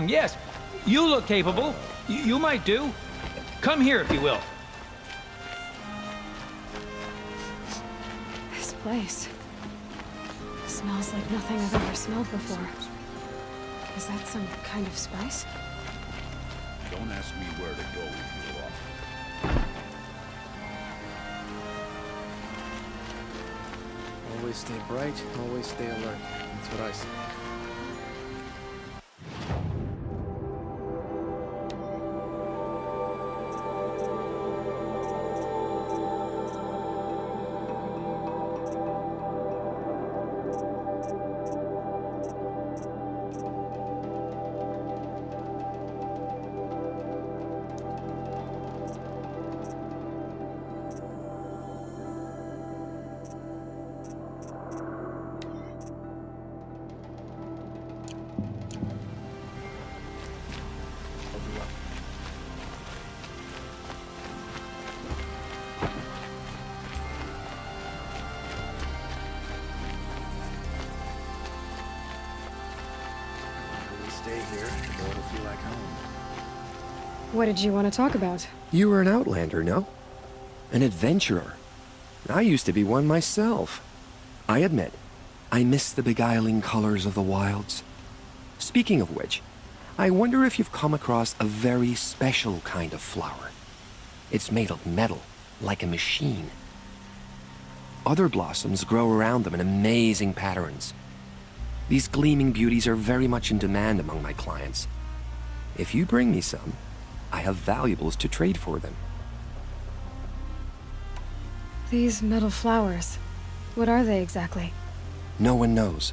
thing, yes. You look capable. You might do. Come here, if you will. This place smells like nothing I've ever smelled before. Is that some kind of spice? Don't ask me where to go if you're lost. Always stay bright, always stay alert. That's what I say. Stay here, the door will feel like home. What did you want to talk about? You were an outlander, no? An adventurer. I used to be one myself. I admit, I miss the beguiling colors of the wilds. Speaking of which, I wonder if you've come across a very special kind of flower. It's made of metal, like a machine. Other blossoms grow around them in amazing patterns. These gleaming beauties are very much in demand among my clients. If you bring me some, I have valuables to trade for them. These metal flowers. What are they exactly? No one knows,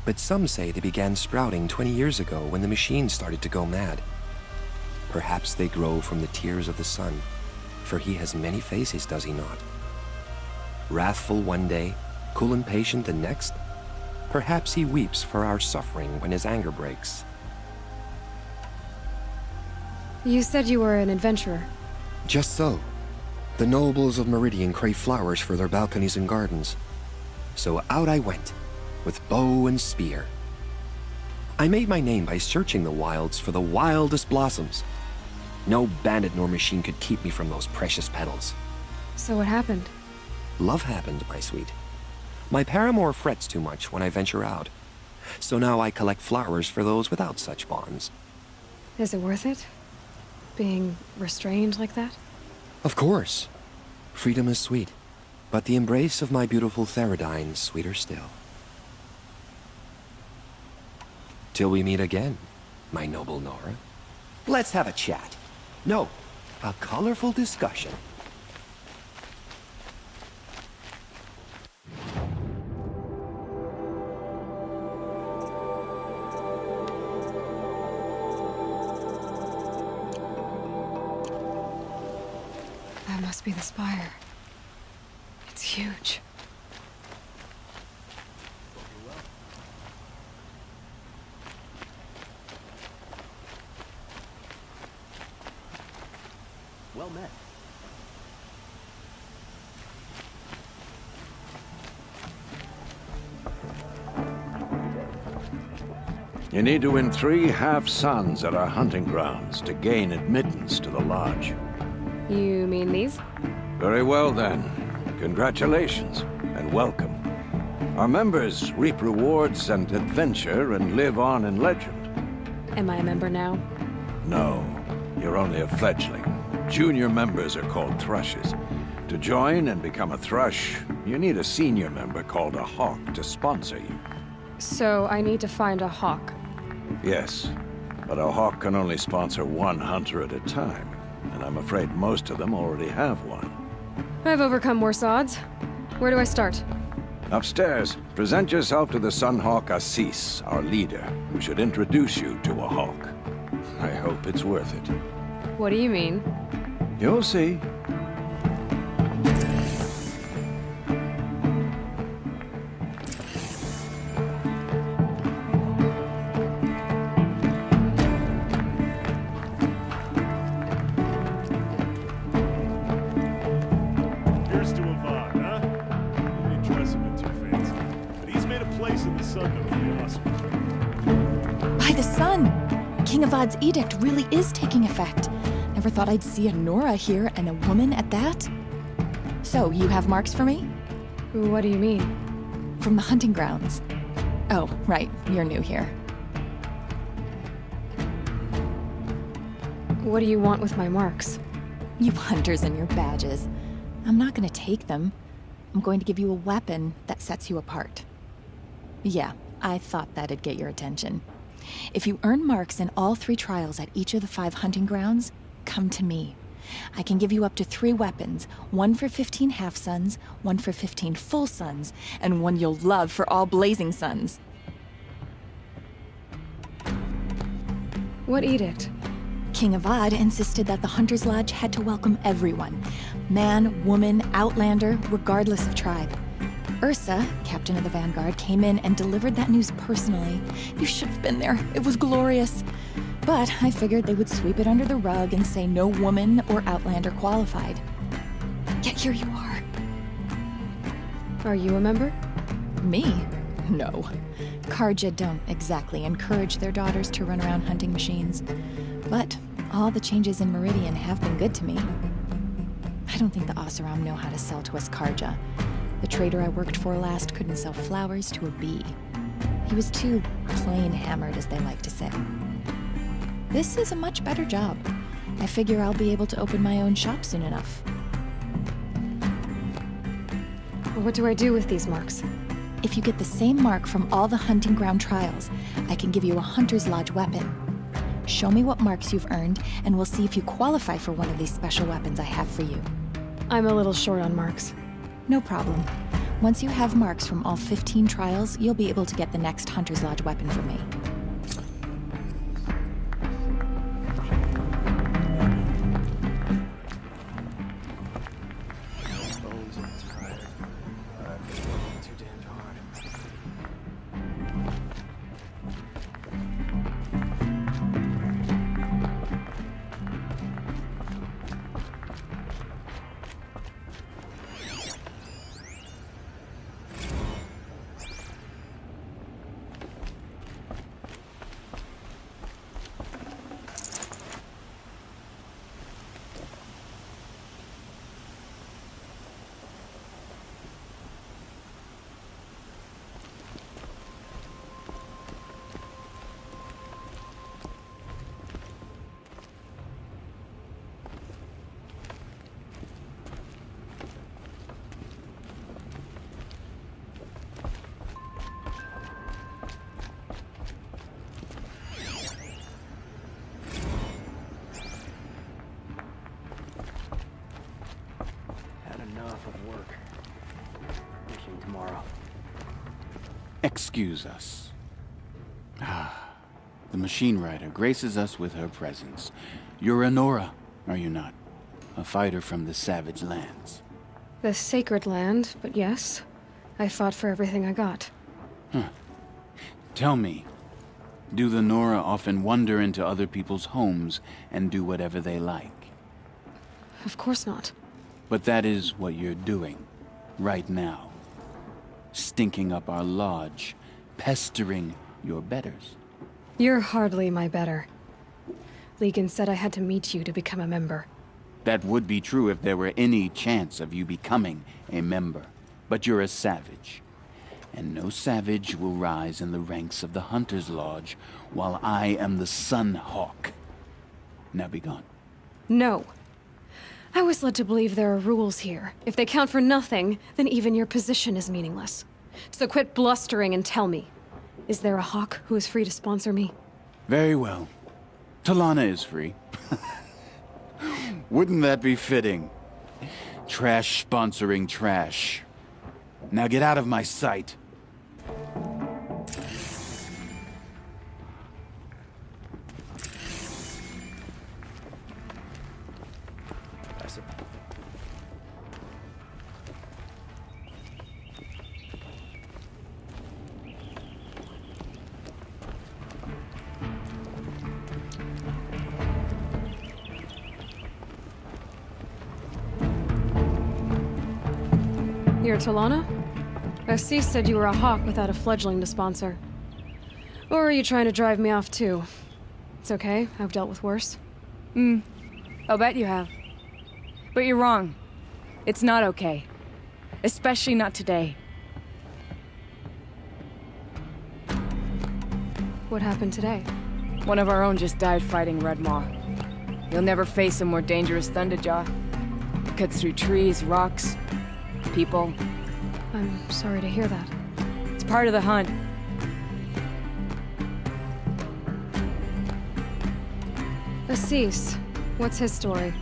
but some say they began sprouting 20 years ago when the machine started to go mad. Perhaps they grow from the tears of the sun, for he has many faces, does he not? Wrathful one day, cool and patient the next. Perhaps he weeps for our suffering when his anger breaks. You said you were an adventurer. Just so. The nobles of Meridian crave flowers for their balconies and gardens. So out I went, with bow and spear. I made my name by searching the wilds for the wildest blossoms. No bandit nor machine could keep me from those precious petals. So what happened? Love happened, my sweet. My paramour frets too much when I venture out. So now I collect flowers for those without such bonds. Is it worth it? Being restrained like that? Of course. Freedom is sweet, but the embrace of my beautiful Theridine sweeter still. Till we meet again, my noble Nora. Let's have a chat. No, a colorful discussion. That must be the spire. It's huge. Well met. You need to win 3 half-suns at our hunting grounds to gain admittance to the lodge. You mean these? Very well then. Congratulations and welcome. Our members reap rewards and adventure and live on in legend. Am I a member now? No, you're only a fledgling. Junior members are called thrushes. To join and become a thrush, you need a senior member called a hawk to sponsor you. So I need to find a hawk. Yes, but a hawk can only sponsor 1 hunter at a time, and I'm afraid most of them already have one. I've overcome worse odds. Where do I start? Upstairs, present yourself to the Sunhawk Assis, our leader, who should introduce you to a hawk. I hope it's worth it. What do you mean? You'll see. Here's to Avad, huh? You didn't dress him in too fancy, but he's made a place in the sun to be awesome. By the sun! King Avad's edict really is taking effect. Never thought I'd see a Nora here, and a woman at that. So, you have marks for me? What do you mean? From the hunting grounds. Oh, right, you're new here. What do you want with my marks? You hunters and your badges. I'm not gonna take them. I'm going to give you a weapon that sets you apart. Yeah, I thought that'd get your attention. If you earn marks in all 3 trials at each of the 5 hunting grounds, come to me. I can give you up to 3 weapons, one for 15 half-suns, one for 15 full suns, and one you'll love for all blazing suns. What edict? King Avad insisted that the Hunter's Lodge had to welcome everyone. Man, woman, outlander, regardless of tribe. Ursa, captain of the Vanguard, came in and delivered that news personally. You should have been there. It was glorious. But I figured they would sweep it under the rug and say no woman or outlander qualified. Yet here you are. Are you a member? Me? No. Karja don't exactly encourage their daughters to run around hunting machines. But all the changes in Meridian have been good to me. I don't think the Oseram know how to sell to us Karja. The trader I worked for last couldn't sell flowers to a bee. He was too plain hammered, as they like to say. This is a much better job. I figure I'll be able to open my own shop soon enough. What do I do with these marks? If you get the same mark from all the hunting ground trials, I can give you a Hunter's Lodge weapon. Show me what marks you've earned, and we'll see if you qualify for one of these special weapons I have for you. I'm a little short on marks. No problem. Once you have marks from all 15 trials, you'll be able to get the next Hunter's Lodge weapon from me. Bones are tired. Too damned hard. Enough of work. Fishing tomorrow. Excuse us. The machine rider graces us with her presence. You're a Nora, are you not? A fighter from the savage lands. The sacred land, but yes. I fought for everything I got. Tell me, do the Nora often wander into other people's homes and do whatever they like? Of course not. But that is what you're doing, right now. Stinking up our lodge, pestering your betters. You're hardly my better. Legan said I had to meet you to become a member. That would be true if there were any chance of you becoming a member. But you're a savage. And no savage will rise in the ranks of the Hunter's Lodge while I am the Sun Hawk. Now be gone. No. I was led to believe there are rules here. If they count for nothing, then even your position is meaningless. So quit blustering and tell me. Is there a hawk who is free to sponsor me? Very well. Talana is free. Wouldn't that be fitting? Trash sponsoring trash. Now get out of my sight. You're Talana? Assis said you were a hawk without a fledgling to sponsor. Or are you trying to drive me off too? It's okay. I've dealt with worse. I'll bet you have. But you're wrong. It's not okay. Especially not today. What happened today? One of our own just died fighting Red Maw. You'll never face a more dangerous thunderjaw. It cuts through trees, rocks, people. I'm sorry to hear that. It's part of the hunt. Assis, what's his story?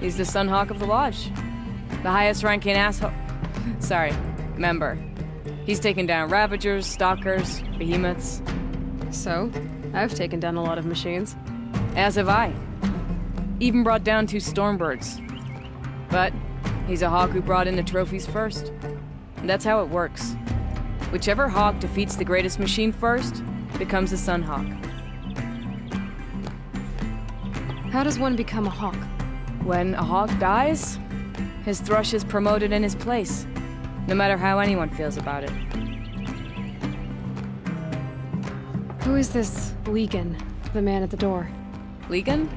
He's the Sunhawk of the Lodge. The highest ranking asshole. Sorry, member. He's taken down Ravagers, Stalkers, Behemoths. So, I've taken down a lot of machines. As have I. Even brought down 2 Stormbirds. But he's a hawk who brought in the trophies first. And that's how it works. Whichever hawk defeats the greatest machine first becomes a Sunhawk. How does one become a hawk? When a hawk dies, his thrush is promoted in his place, no matter how anyone feels about it. Who is this Legan, the man at the door? Legan?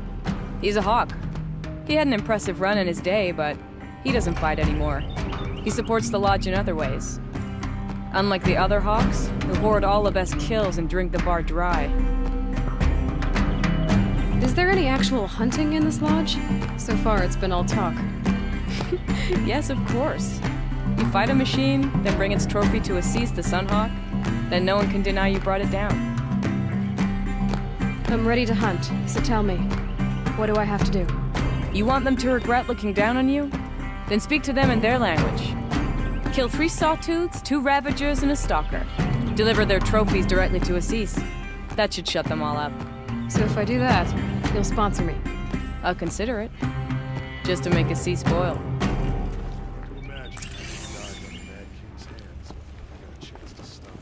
He's a hawk. He had an impressive run in his day, but he doesn't fight anymore. He supports the lodge in other ways. Unlike the other hawks, who hoard all the best kills and drink the bar dry. Is there any actual hunting in this lodge? So far, it's been all talk. Yes, of course. You fight a machine, then bring its trophy to Assis the Sunhawk, then no one can deny you brought it down. I'm ready to hunt, so tell me, what do I have to do? You want them to regret looking down on you? Then speak to them in their language. Kill 3 Sawtooths, 2 Ravagers, and a Stalker. Deliver their trophies directly to Assis. That should shut them all up. So if I do that, you'll sponsor me. I'll consider it. Just to make Assis spoil. Imagine if he died on the Mad King's hands before he got a chance to stop.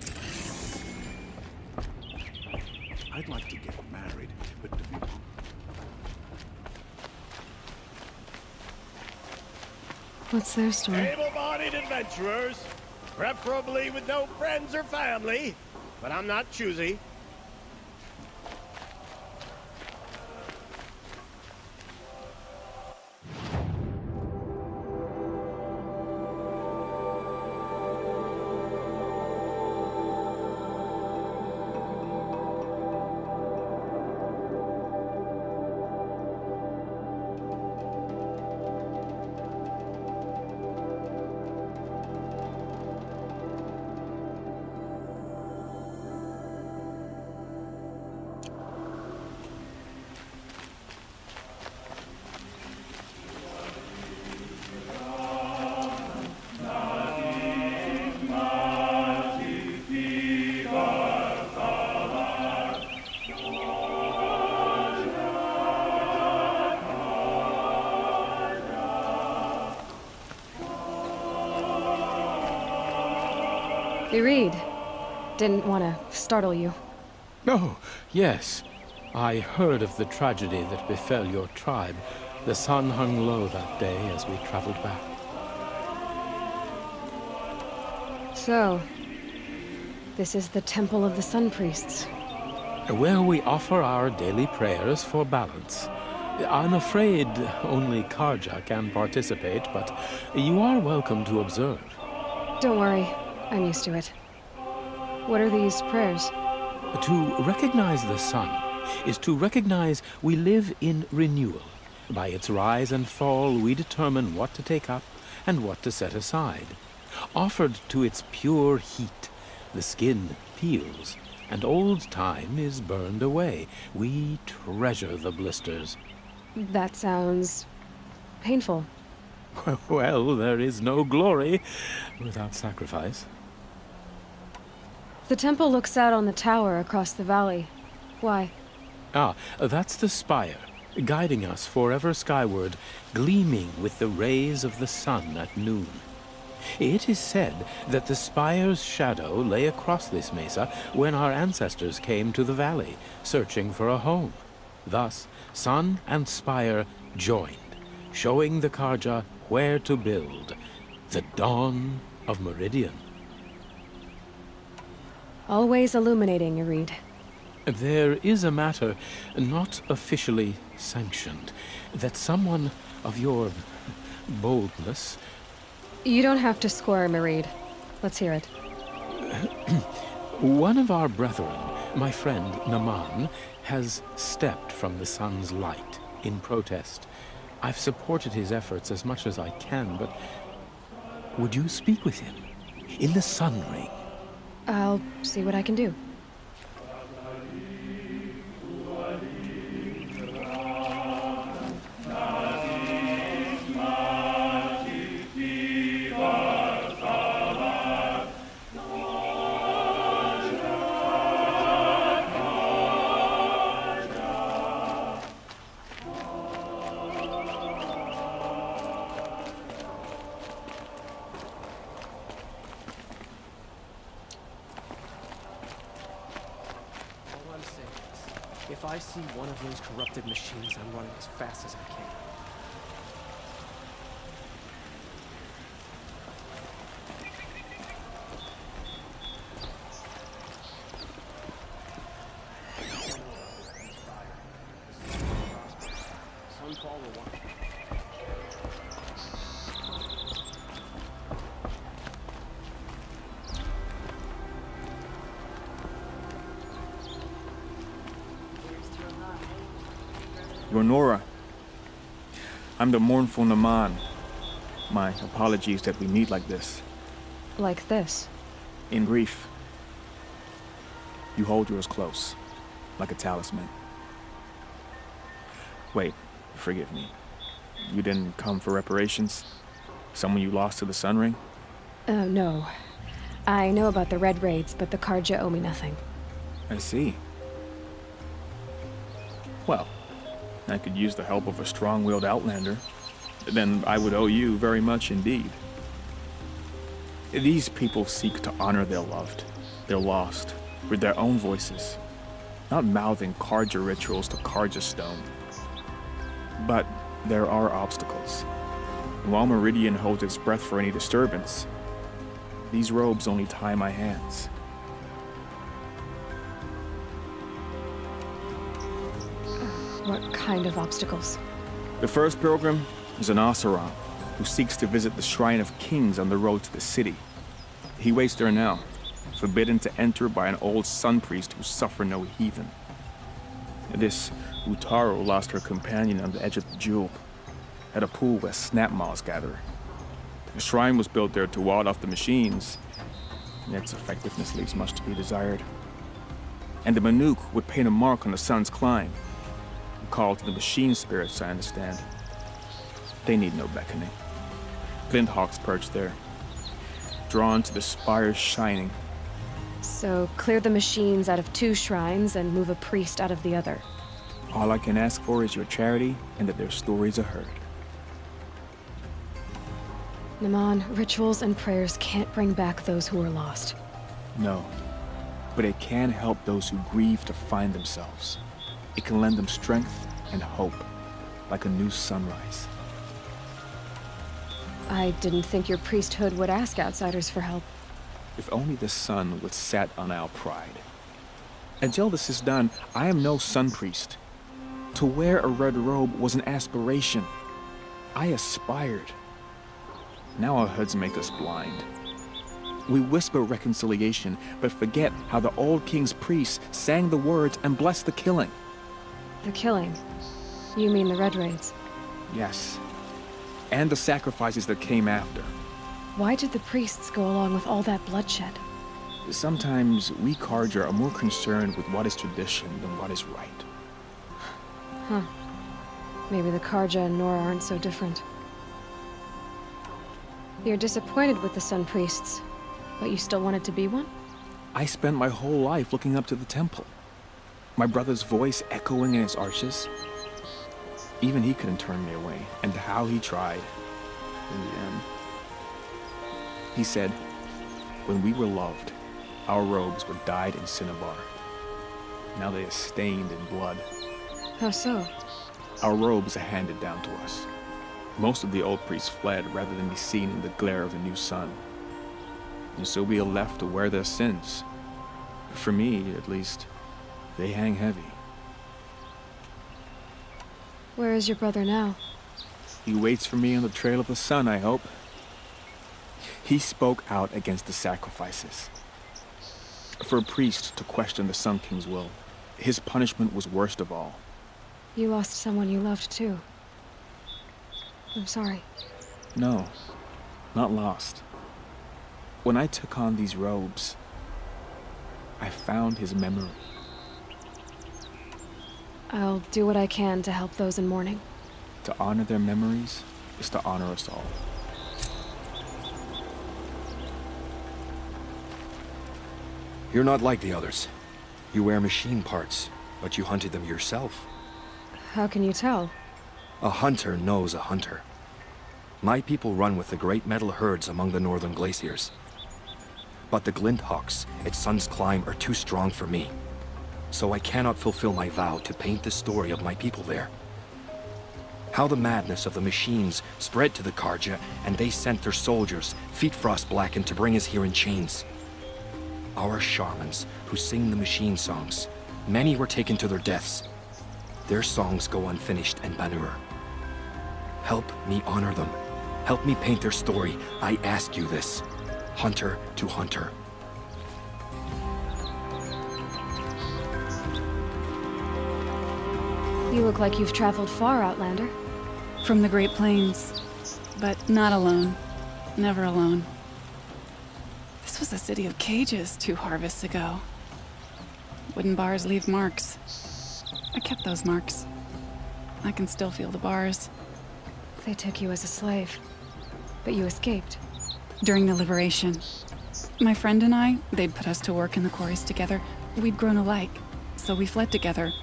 I'd like to get married, but to be... What's their story? Able-bodied adventurers, preferably with no friends or family, but I'm not choosy. You read. Didn't want to startle you. Oh, yes. I heard of the tragedy that befell your tribe. The sun hung low that day as we traveled back. So, this is the Temple of the Sun Priests. Where we offer our daily prayers for balance. I'm afraid only Karja can participate, but you are welcome to observe. Don't worry, I'm used to it. What are these prayers? To recognize the sun is to recognize we live in renewal. By its rise and fall, we determine what to take up and what to set aside. Offered to its pure heat, the skin peels, and old time is burned away. We treasure the blisters. That sounds painful. Well, there is no glory without sacrifice. The temple looks out on the tower across the valley. Why? Ah, that's the spire, guiding us forever skyward, gleaming with the rays of the sun at noon. It is said that the spire's shadow lay across this mesa when our ancestors came to the valley, searching for a home. Thus, sun and spire joined, showing the Karja where to build. The dawn of Meridian. Always illuminating, you read. There is a matter not officially sanctioned that someone of your boldness... You don't have to squirm, Mareed. Let's hear it. One of our brethren, my friend Naman, has stepped from the sun's light in protest. I've supported his efforts as much as I can, but would you speak with him in the Sun Ring? I'll see what I can do. If I see one of those corrupted machines, I'm running as fast as I can. Sunfall will want. Renora, I'm the mournful Naman. My apologies that we meet like this. Like this? In grief. You hold yours close, like a talisman. Wait, forgive me. You didn't come for reparations? Someone you lost to the Sun Ring? No. I know about the Red Raids, but the Karja owe me nothing. I see. Well, I could use the help of a strong-willed outlander. Then I would owe you very much indeed. These people seek to honor their loved, their lost, with their own voices, not mouthing Karja rituals to Karja stone. But there are obstacles. While Meridian holds its breath for any disturbance, these robes only tie my hands. What kind of obstacles? The first pilgrim is an Oseram who seeks to visit the Shrine of Kings on the road to the city. He waits there now, forbidden to enter by an old sun priest who suffer no heathen. This Utaro lost her companion on the edge of the Jewel, at a pool where snap moths gather. The shrine was built there to ward off the machines, and its effectiveness leaves much to be desired. And the Manuk would paint a mark on the sun's climb, called to the machine spirits, I understand. They need no beckoning. Flint hawks perch there, drawn to the spire's shining. So, clear the machines out of 2 shrines and move a priest out of the other. All I can ask for is your charity and that their stories are heard. Naman, rituals and prayers can't bring back those who are lost. No, but it can help those who grieve to find themselves. It can lend them strength and hope, like a new sunrise. I didn't think your priesthood would ask outsiders for help. If only the sun would set on our pride. Until this is done, I am no sun priest. To wear a red robe was an aspiration. I aspired. Now our hoods make us blind. We whisper reconciliation, but forget how the old king's priests sang the words and blessed the killing. The killing? You mean the Red Raids? Yes. And the sacrifices that came after. Why did the priests go along with all that bloodshed? Sometimes we Karja are more concerned with what is tradition than what is right. Huh. Maybe the Karja and Nora aren't so different. You're disappointed with the Sun Priests, but you still wanted to be one? I spent my whole life looking up to the temple. My brother's voice echoing in its arches. Even he couldn't turn me away, and how he tried in the end. He said, when we were loved, our robes were dyed in cinnabar. Now they are stained in blood. How so? Our robes are handed down to us. Most of the old priests fled rather than be seen in the glare of the new sun. And so we are left to wear their sins. For me, at least, They hang heavy. Where is your brother now? He waits for me on the trail of the sun, I hope. He spoke out against the sacrifices. For a priest to question the Sun King's will, his punishment was worst of all. You lost someone you loved too. I'm sorry. No, not lost. When I took on these robes, I found his memory. I'll do what I can to help those in mourning. To honor their memories is to honor us all. You're not like the others. You wear machine parts, but you hunted them yourself. How can you tell? A hunter knows a hunter. My people run with the great metal herds among the northern glaciers. But the glint hawks at Sun's Climb are too strong for me. So I cannot fulfill my vow to paint the story of my people there. How the madness of the machines spread to the Carja, and they sent their soldiers, feet frost blackened, to bring us here in chains. Our shamans, who sing the machine songs, many were taken to their deaths. Their songs go unfinished in Banur. Help me honor them. Help me paint their story. I ask you this, hunter to hunter. You look like you've traveled far, Outlander. From the Great Plains, but not alone. Never alone. This was a city of cages 2 harvests ago. Wooden bars leave marks. I kept those marks. I can still feel the bars. They took you as a slave, but you escaped. During the liberation. My friend and I, they'd put us to work in the quarries together. We'd grown alike, so we fled together.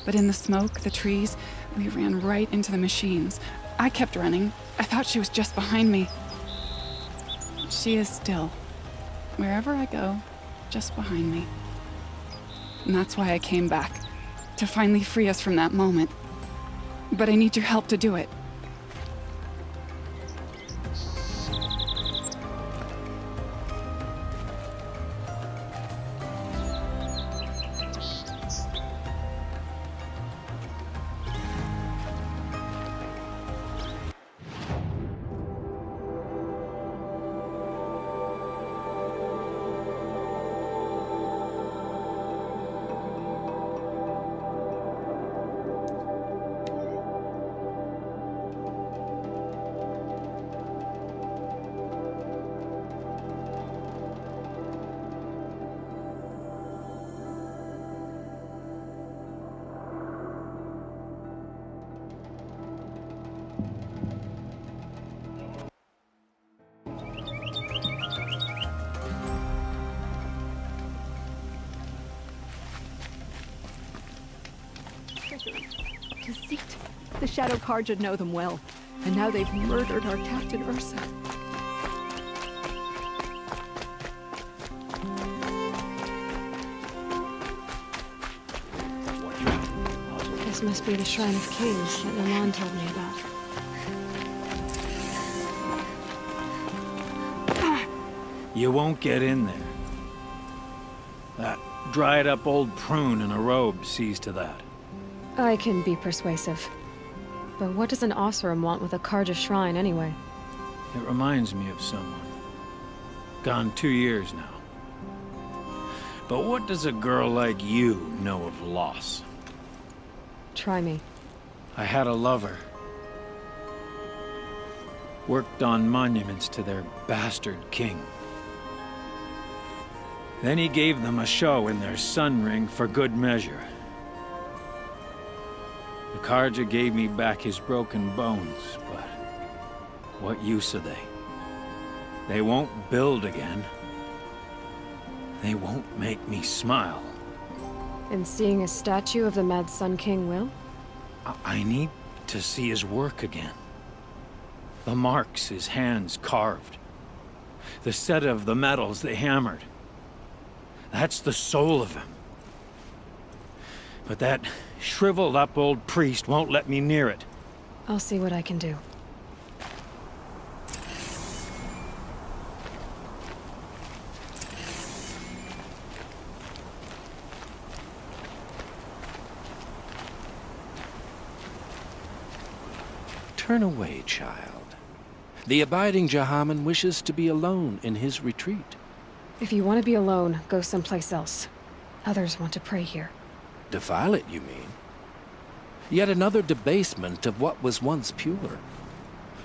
But in the smoke, the trees, we ran right into the machines. I kept running. I thought she was just behind me. She is still. Wherever I go, just behind me. And that's why I came back. To finally free us from that moment. But I need your help to do it. Deceit. The Shadow Carja know them well, and now they've murdered our Captain Ursa. This must be the Shrine of Kings that Milan told me about. You won't get in there. That dried-up old prune in a robe sees to that. I can be persuasive. But what does an Oseram want with a Carja shrine, anyway? It reminds me of someone. Gone 2 years now. But what does a girl like you know of loss? Try me. I had a lover. Worked on monuments to their bastard king. Then he gave them a show in their sun ring for good measure. The Carja gave me back his broken bones, but what use are they? They won't build again. They won't make me smile. And seeing a statue of the Mad Sun King will? I need to see his work again. The marks his hands carved. The set of the metals they hammered. That's the soul of him. But that shriveled up old priest won't let me near it. I'll see what I can do. Turn away, child. The abiding Jahaman wishes to be alone in his retreat. If you want to be alone, go someplace else. Others want to pray here. Defile it, you mean? Yet another debasement of what was once pure.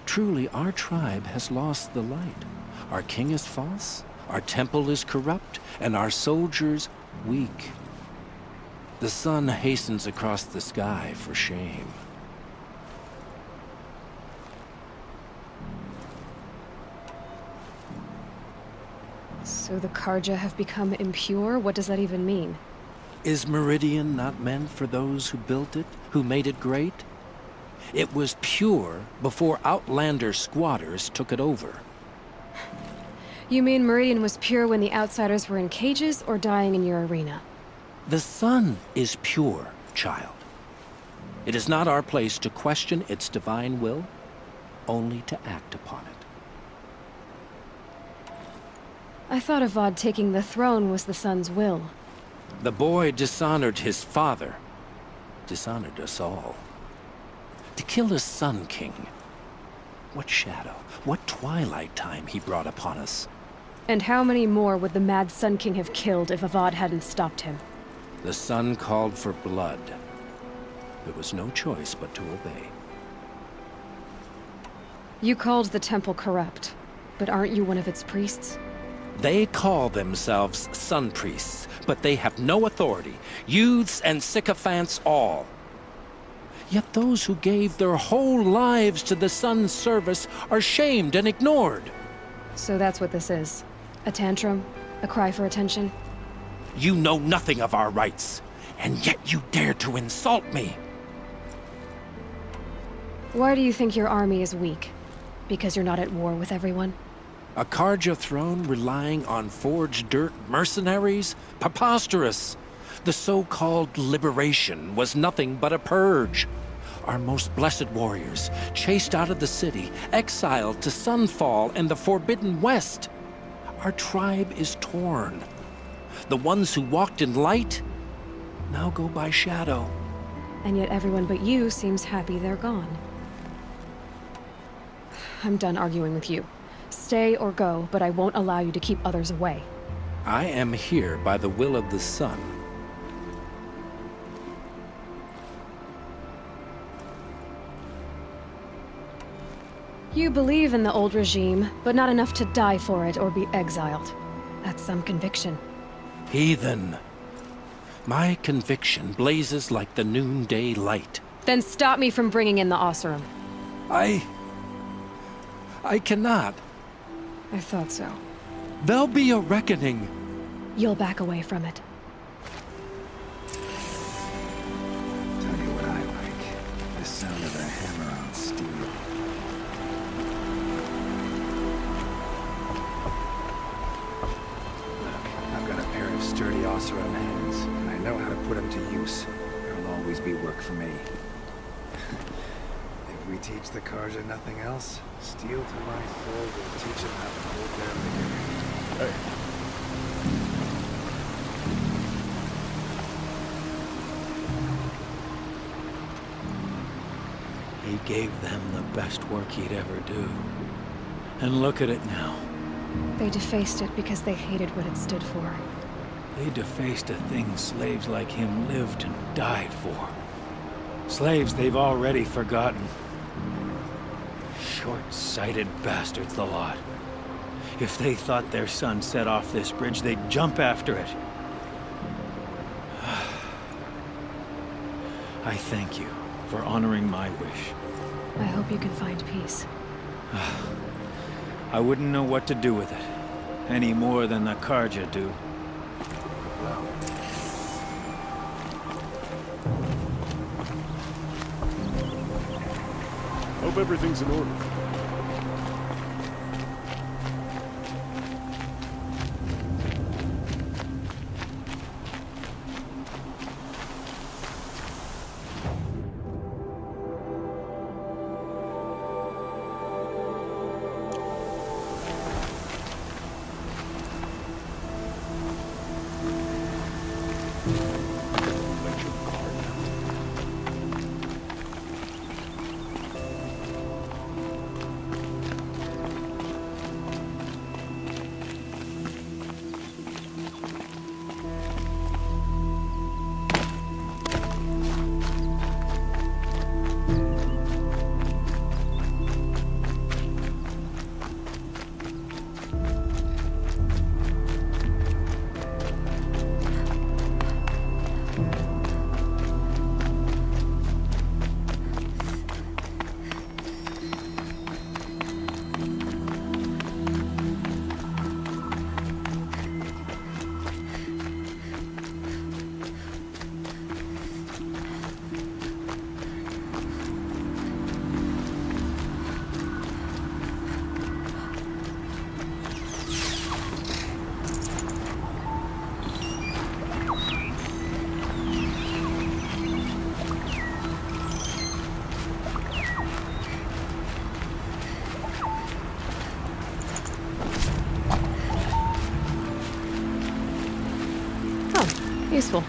Truly, our tribe has lost the light. Our king is false, our temple is corrupt, and our soldiers weak. The sun hastens across the sky for shame. So the Karja have become impure? What does that even mean? Is Meridian not meant for those who built it, who made it great? It was pure before outlander squatters took it over. You mean Meridian was pure when the outsiders were in cages or dying in your arena? The sun is pure, child. It is not our place to question its divine will, only to act upon it. I thought Avad taking the throne was the sun's will. The boy dishonored his father, dishonored us all. To kill his Sun King. What shadow, what twilight time he brought upon us. And how many more would the mad Sun King have killed if Avad hadn't stopped him? The sun called for blood. There was no choice but to obey. You called the temple corrupt, but aren't you one of its priests? They call themselves sun priests, but they have no authority. Youths and sycophants all. Yet those who gave their whole lives to the sun's service are shamed and ignored. So that's what this is. A tantrum? A cry for attention? You know nothing of our rights, and yet you dare to insult me. Why do you think your army is weak? Because you're not at war with everyone? A Karja throne relying on forged dirt mercenaries? Preposterous! The so-called liberation was nothing but a purge. Our most blessed warriors, chased out of the city, exiled to Sunfall and the Forbidden West. Our tribe is torn. The ones who walked in light now go by shadow. And yet everyone but you seems happy they're gone. I'm done arguing with you. Stay or go, but I won't allow you to keep others away. I am here by the will of the sun. You believe in the old regime, but not enough to die for it or be exiled. That's some conviction. Heathen. My conviction blazes like the noonday light. Then stop me from bringing in the Oseram. I cannot. I thought so. There'll be a reckoning. You'll back away from it. Tell you what I like. The sound of a hammer on steel. Look, I've got a pair of sturdy Oseram hands, and I know how to put them to use. There'll always be work for me. If we teach the Karja nothing else, steel to my soul will teach them how to hold their liquor. Hey. He gave them the best work he'd ever do. And look at it now. They defaced it because they hated what it stood for. They defaced a thing slaves like him lived and died for. Slaves they've already forgotten. Short-sighted bastards, the lot. If they thought their son set off this bridge, they'd jump after it. I thank you for honoring my wish. I hope you can find peace. I wouldn't know what to do with it, any more than the Karja do. Hope everything's in order. Useful.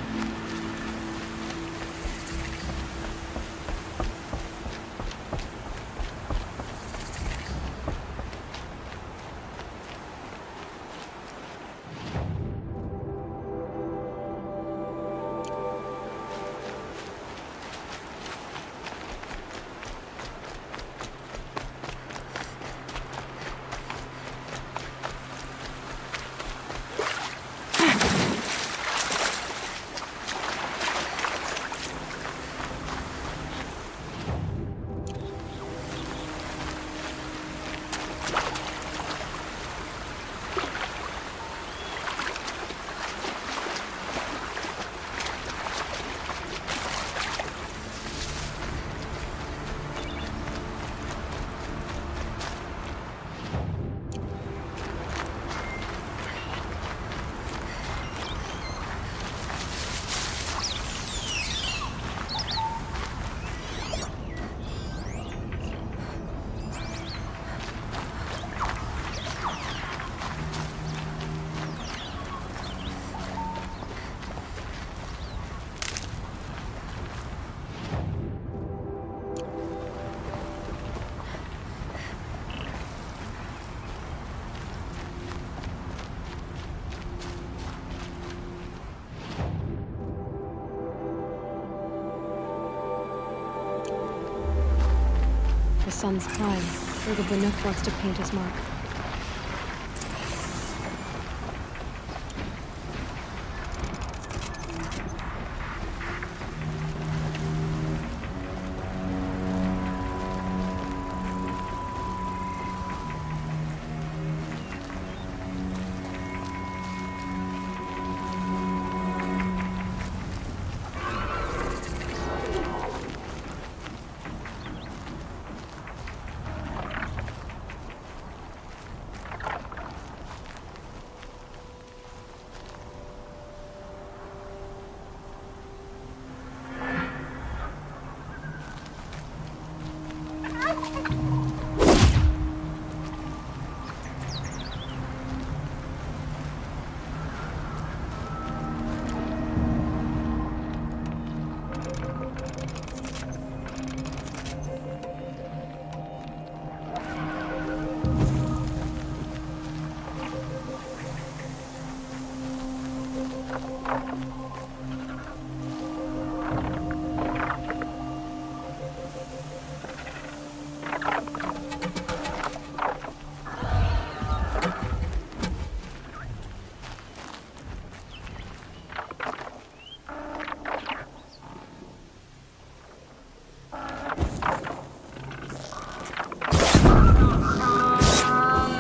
The sun's high, where the Banuk wants to paint his mark.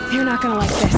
You're not gonna like this.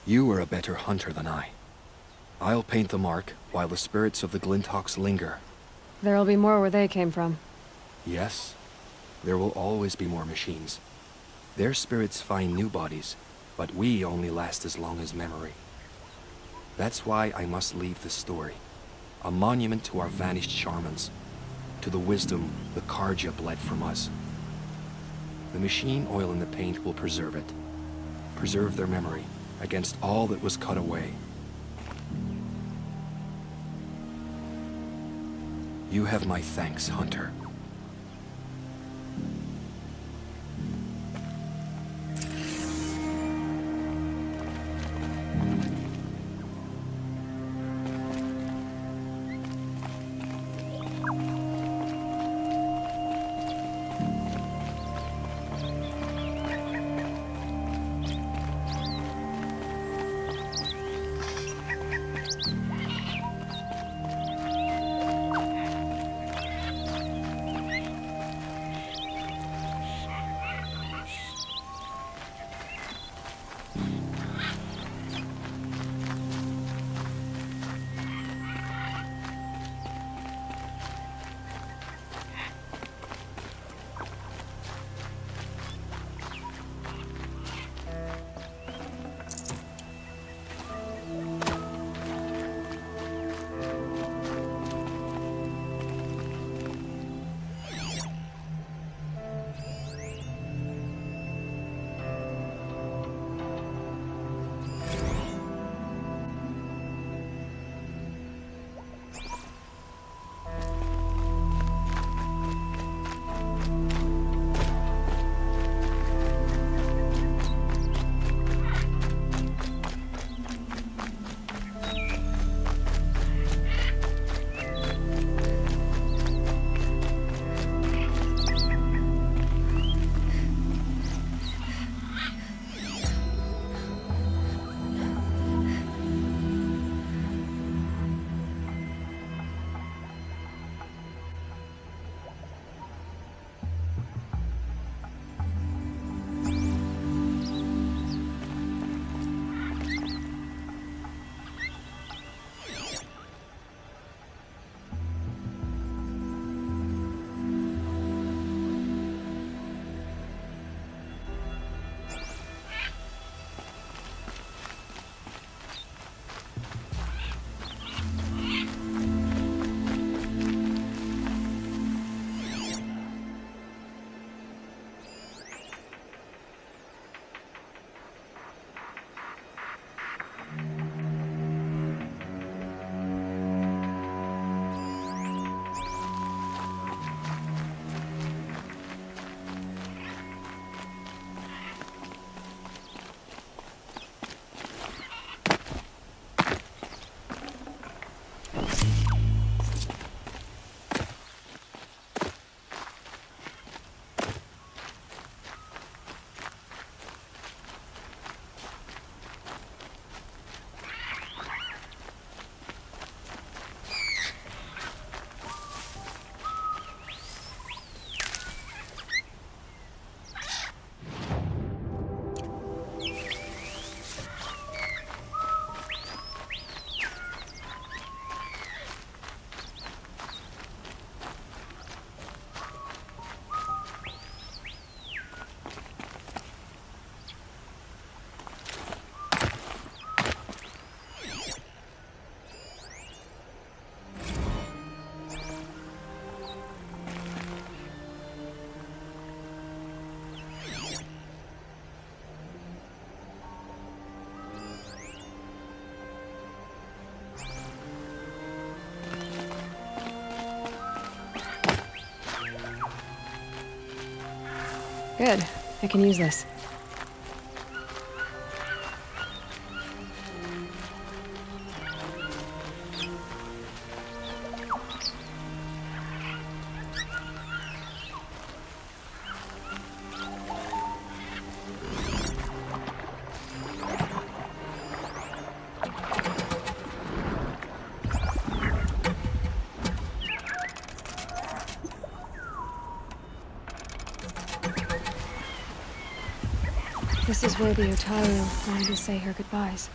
You are a better hunter than I. I'll paint the mark while the spirits of the Glinthawks linger. There'll be more where they came from. Yes, there will always be more machines. Their spirits find new bodies, but we only last as long as memory. That's why I must leave this story. A monument to our vanished shamans, to the wisdom the Carja bled from us. The machine oil in the paint will preserve it. Preserve their memory against all that was cut away. You have my thanks, Hunter. Good. I can use this. This is where the Otaru wanted to say her goodbyes.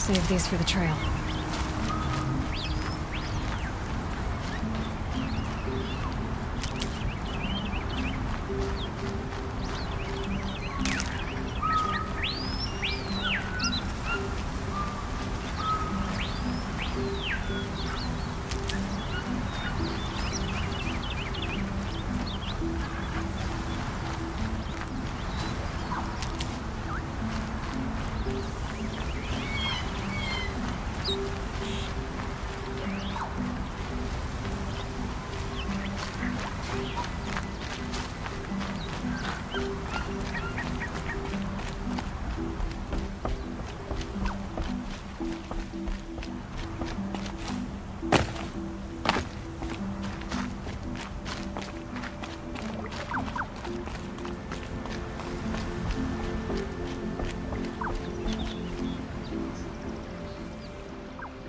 Save these for the trail.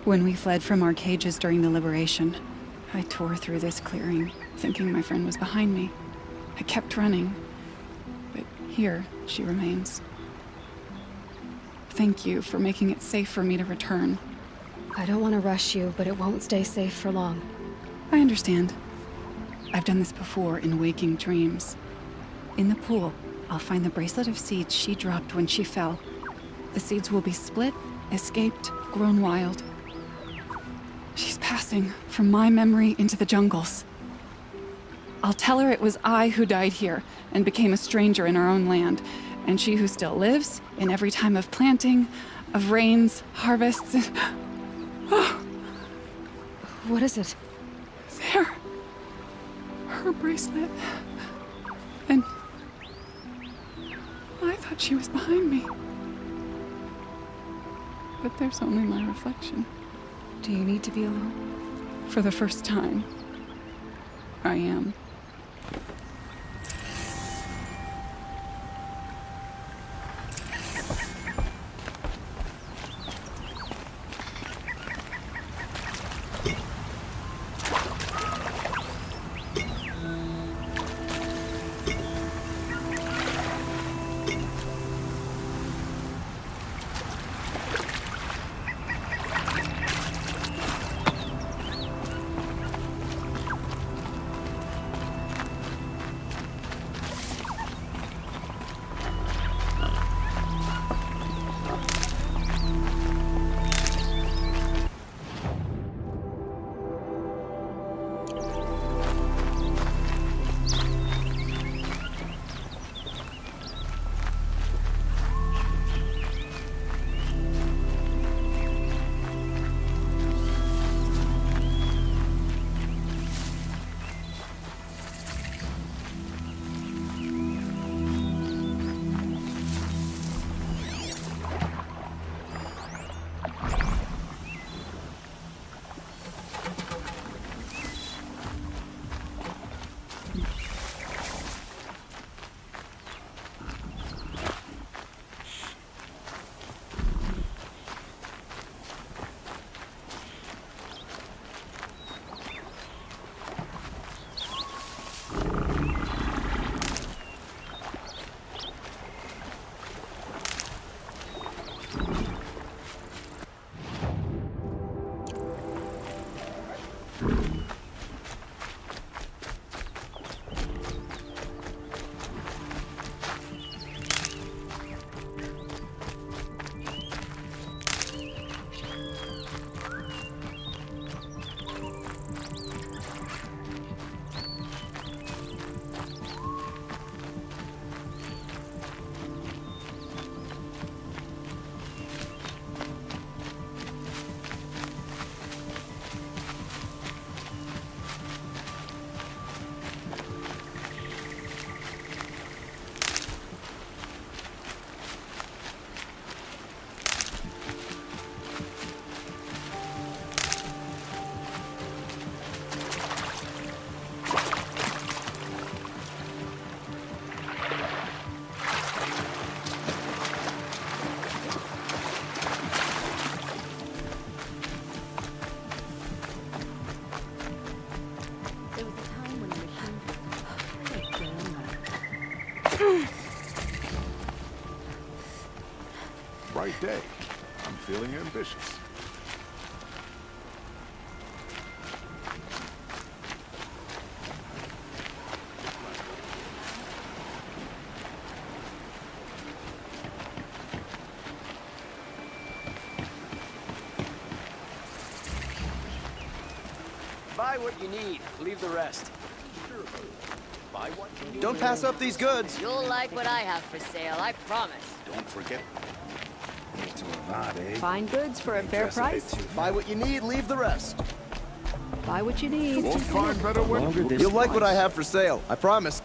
When we fled from our cages during the liberation, I tore through this clearing, thinking my friend was behind me. I kept running, but here she remains. Thank you for making it safe for me to return. I don't want to rush you, but it won't stay safe for long. I understand. I've done this before in waking dreams. In the pool, I'll find the bracelet of seeds she dropped when she fell. The seeds will be split, escaped, grown wild. She's passing from my memory into the jungles. I'll tell her it was I who died here and became a stranger in our own land, and she who still lives in every time of planting, of rains, harvests. Oh, What is it? there. Her bracelet. And I thought she was behind me. But there's only my reflection. Do you need to be alone? For the first time, I am. Bright day. I'm feeling ambitious. Buy what you need, leave the rest. Buy what you need. Don't pass up these goods. You'll like what I have for sale, I promise. Don't forget. Fine goods for a fair price. Buy what you need, leave the rest. Buy what you need. Won't find better weapons. You'll like what I have for sale, I promise.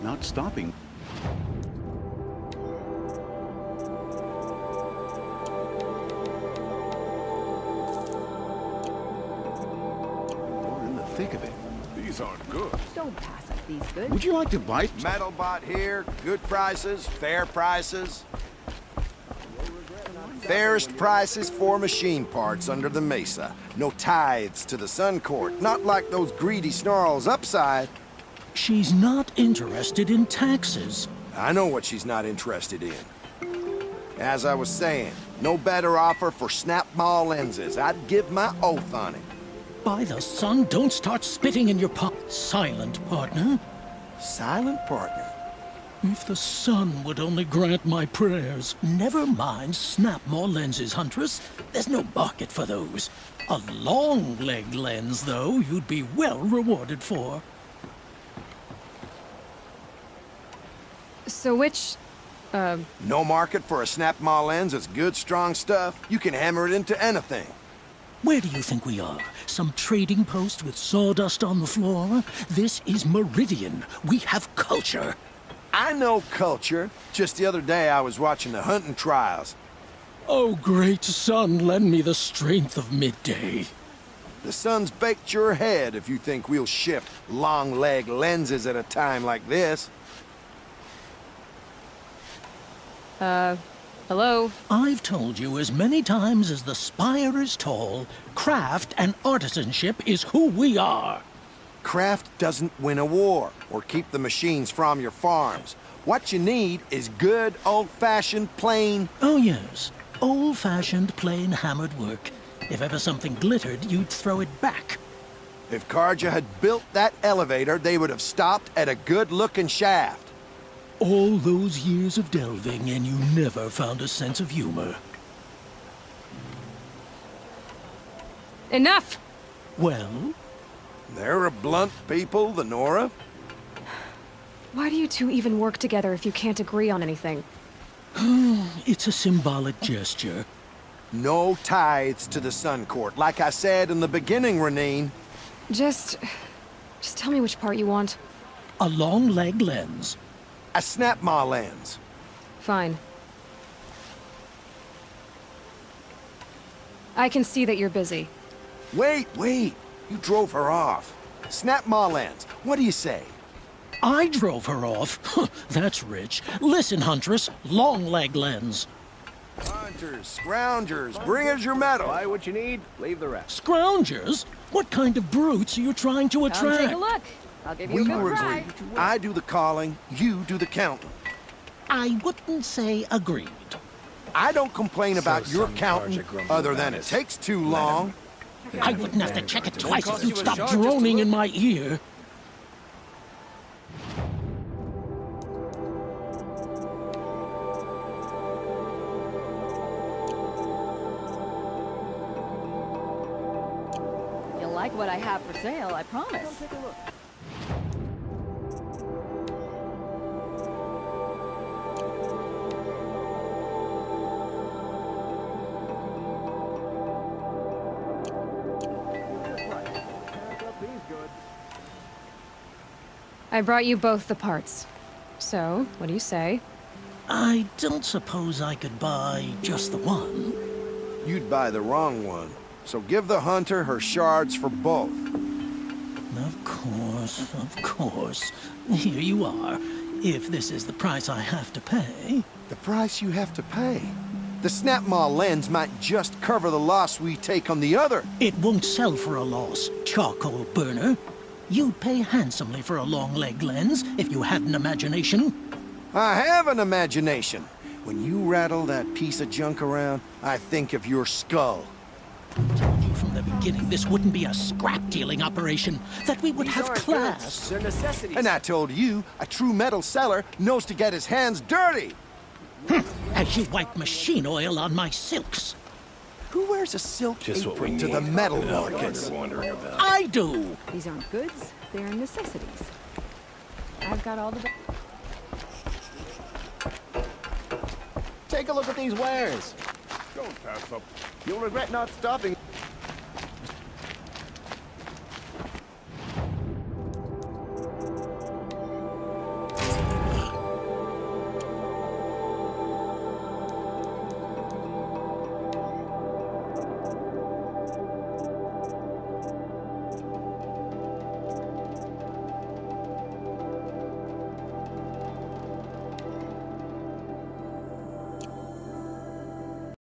not stopping. We're in the thick of it. These aren't good. Don't pass up these goods. Would you like to bite? Metal bot here, good prices, fair prices. Fairest prices for machine parts under the mesa. No tithes to the Sun Court, not like those greedy snarls upside. She's not interested in taxes. I know what she's not interested in. As I was saying, no better offer for snap-maw lenses. I'd give my oath on it. By the sun, don't start spitting in your silent partner. Silent partner? If the sun would only grant my prayers. Never mind snap-maw lenses, Huntress. There's no market for those. A long-leg lens, though, you'd be well rewarded for. So which, No market for a snap-maw lens. It's good, strong stuff. You can hammer it into anything. Where do you think we are? Some trading post with sawdust on the floor? This is Meridian. We have culture. I know culture. Just the other day I was watching the hunting trials. Oh, great sun, lend me the strength of midday. The sun's baked your head if you think we'll shift long-leg lenses at a time like this. Hello? I've told you as many times as the spire is tall, craft and artisanship is who we are. Craft doesn't win a war or keep the machines from your farms. What you need is good, old-fashioned, plain... Oh, yes. Old-fashioned, plain hammered work. If ever something glittered, you'd throw it back. If Carja had built that elevator, they would have stopped at a good-looking shaft. All those years of delving, and you never found a sense of humor. Enough! Well? They're a blunt people, the Nora. Why do you two even work together if you can't agree on anything? It's a symbolic gesture. No tithes to the Sun Court, like I said in the beginning, Renine. Just tell me which part you want. A long-leg lens. A snap-maw lens. Fine. I can see that you're busy. Wait. You drove her off. Snap-maw lens. What do you say? I drove her off? That's rich. Listen, Huntress. Long-leg lens. Hunters, scroungers, bring us your metal. Buy what you need, leave the rest. Scroungers? What kind of brutes are you trying to attract? Come take a look. I'll give you We a good were ride. agreed. I do the calling, you do the counting. I wouldn't say agreed. I don't complain about your counting, other than it takes too long. I wouldn't have to check it twice if you'd stop droning in my ear. You'll like what I have for sale, I promise. Take a look. I brought you both the parts. So, what do you say? I don't suppose I could buy just the one. You'd buy the wrong one. So give the hunter her shards for both. Of course. Here you are. If this is the price I have to pay. The price you have to pay? The snap-maw lens might just cover the loss we take on the other. It won't sell for a loss, charcoal burner. You'd pay handsomely for a long-leg lens if you had an imagination. I have an imagination. When you rattle that piece of junk around, I think of your skull. I told you from the beginning this wouldn't be a scrap-dealing operation, that we would have class. They're necessities. And I told you, a true metal seller knows to get his hands dirty. As you wipe machine oil on my silks. Who wears a silk apron to the metal markets? I do! These aren't goods, they're necessities. I've got all the... Take a look at these wares. Don't pass up. You'll regret not stopping.